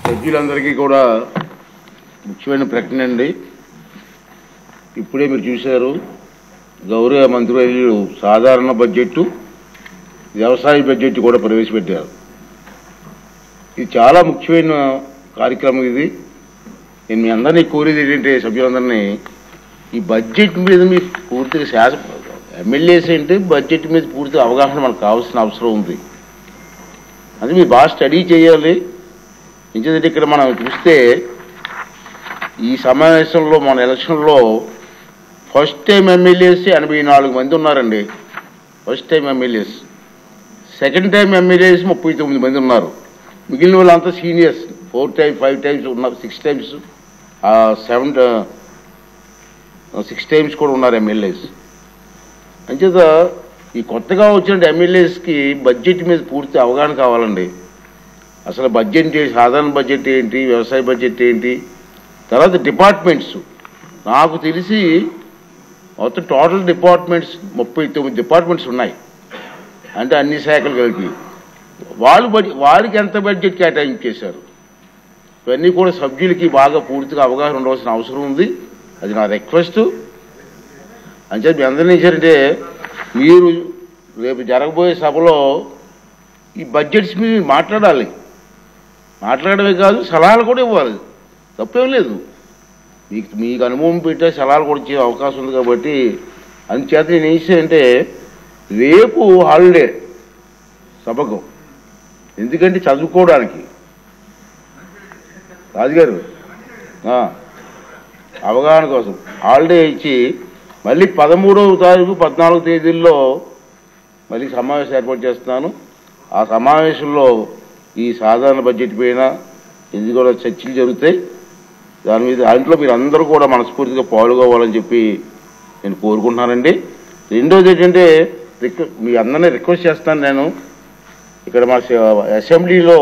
సభ్యులందరికీ కూడా ముఖ్యమైన ప్రకటన అండి. ఇప్పుడే మీరు చూశారు, గౌరవ మంత్రివర్యులు సాధారణ బడ్జెట్, వ్యవసాయ బడ్జెట్ కూడా ప్రవేశపెట్టారు. ఇది చాలా ముఖ్యమైన కార్యక్రమం. ఇది నేను మీ అందరినీ కోరేది ఏంటంటే, సభ్యులందరినీ ఈ బడ్జెట్ మీద మీరు పూర్తిగా ఎమ్మెల్యేస్ ఏంటి బడ్జెట్ మీద పూర్తిగా అవగాహన మనకు కావాల్సిన అవసరం ఉంది. అది మీరు బాగా స్టడీ చేయాలి. ఎందుకంటే ఇక్కడ మనం చూస్తే ఈ సమావేశంలో మన ఎలక్షన్లో ఫస్ట్ టైం ఎమ్మెల్యేస్ 84 మంది ఉన్నారండి. First time MLAs. Second time MLAs 39 మంది ఉన్నారు. మిగిలిన వాళ్ళంతా సీనియర్స్. 4 టైమ్స్ 5 టైమ్స్ ఉన్నారు, 6 టైమ్స్ 6 టైమ్స్ కూడా ఉన్నారు ఎమ్మెల్యేస్. అంచేత ఈ కొత్తగా వచ్చిన ఎమ్మెల్యేస్కి బడ్జెట్ మీద పూర్తి అవగాహన కావాలండి. అసలు బడ్జెట్ ఏంటి, సాధారణ బడ్జెట్ ఏంటి, వ్యవసాయ బడ్జెట్ ఏంటి, తర్వాత డిపార్ట్మెంట్స్. నాకు తెలిసి మొత్తం టోటల్ డిపార్ట్మెంట్స్ 39 డిపార్ట్మెంట్స్ ఉన్నాయి. అంటే అన్ని శాఖలు కలిపి వారికి ఎంత బడ్జెట్ కేటాయించేశారు, ఇవన్నీ కూడా సభ్యులకి బాగా పూర్తిగా అవగాహన ఉండవలసిన అవసరం ఉంది. అది నా రిక్వెస్ట్. అంతే మీ అందరినీ ఇచ్చారంటే మీరు రేపు జరగబోయే సభలో ఈ బడ్జెట్స్ మీద మాట్లాడమే కాదు, సలహాలు కూడా ఇవ్వాలి. తప్పేం లేదు. మీకు అనుభవం పెట్టే సలహాలు కూడా ఇచ్చే అవకాశం ఉంది. కాబట్టి అందుచేత నేను ఏం చేశానంటే, రేపు హాలిడే సభకు, ఎందుకంటే చదువుకోవడానికి రాజుగారు అవగాహన కోసం హాలిడే ఇచ్చి మళ్ళీ 13వ తారీఖు 14వ తేదీల్లో మళ్ళీ సమావేశం ఏర్పాటు చేస్తున్నాను. ఆ సమావేశంలో ఈ సాధారణ బడ్జెట్ పైన ఇది కూడా చర్చలు జరుగుతాయి. దాని మీద దాంట్లో మీరు అందరూ కూడా మనస్ఫూర్తిగా పాల్గొవాలని చెప్పి నేను కోరుకుంటున్నానండి. రెండోది ఏంటంటే, మీ అందరినీ రిక్వెస్ట్ చేస్తాను. నేను ఇక్కడ మా అసెంబ్లీలో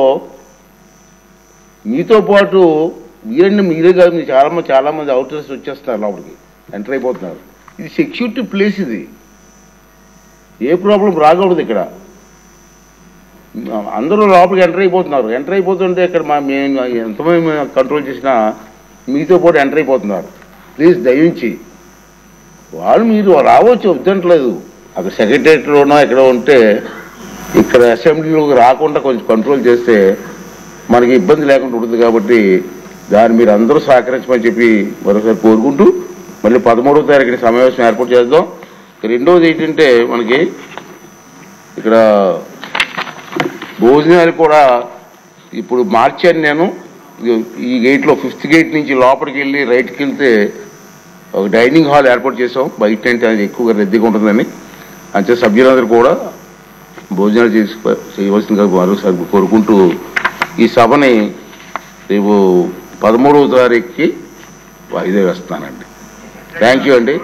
మీతో పాటు మీరే కాదు, చాలామంది అవుటర్స్ వచ్చేస్తున్నారు, లోపలికి ఎంటర్ అయిపోతున్నారు. ఇది సెక్యూరిటీ ప్లేస్. ఇది ఏ ప్రాబ్లం రాకూడదు. ఇక్కడ అందరూ లోపలికి ఎంటర్ అయిపోతున్నారు. ఎంటర్ అయిపోతుంటే ఇక్కడ మేము ఎంతమంది కంట్రోల్ చేసినా మీతో పాటు ఎంటర్ అయిపోతున్నారు. ప్లీజ్ దయించి మీరు రావచ్చు, వద్దంటలేదు. అక్కడ సెక్రటరియట్లోనో ఎక్కడ ఉంటే ఇక్కడ అసెంబ్లీలోకి రాకుండా కొంచెం కంట్రోల్ చేస్తే మనకి ఇబ్బంది లేకుండా ఉంటుంది. కాబట్టి దాన్ని మీరు అందరూ సహకరించమని చెప్పి మరోసారి కోరుకుంటూ మళ్ళీ 13వ తారీఖున సమావేశం ఏర్పాటు చేద్దాం. రెండవది ఏంటంటే, మనకి ఇక్కడ భోజనాలు కూడా ఇప్పుడు మార్చాను నేను. ఈ గేట్లో 5th గేట్ నుంచి లోపలికి వెళ్ళి రైట్కి వెళ్తే ఒక డైనింగ్ హాల్ ఏర్పాటు చేసాం. బయట అంటే అది ఎక్కువగా రద్దీగా ఉంటుందని. అంతే సభ్యులందరూ కూడా భోజనాలు చేయవలసిందిగా మరోసారి కోరుకుంటూ ఈ సభని రేపు 13వ తారీఖుకి వాయిదా వేస్తానండి. థ్యాంక్ యూ అండి.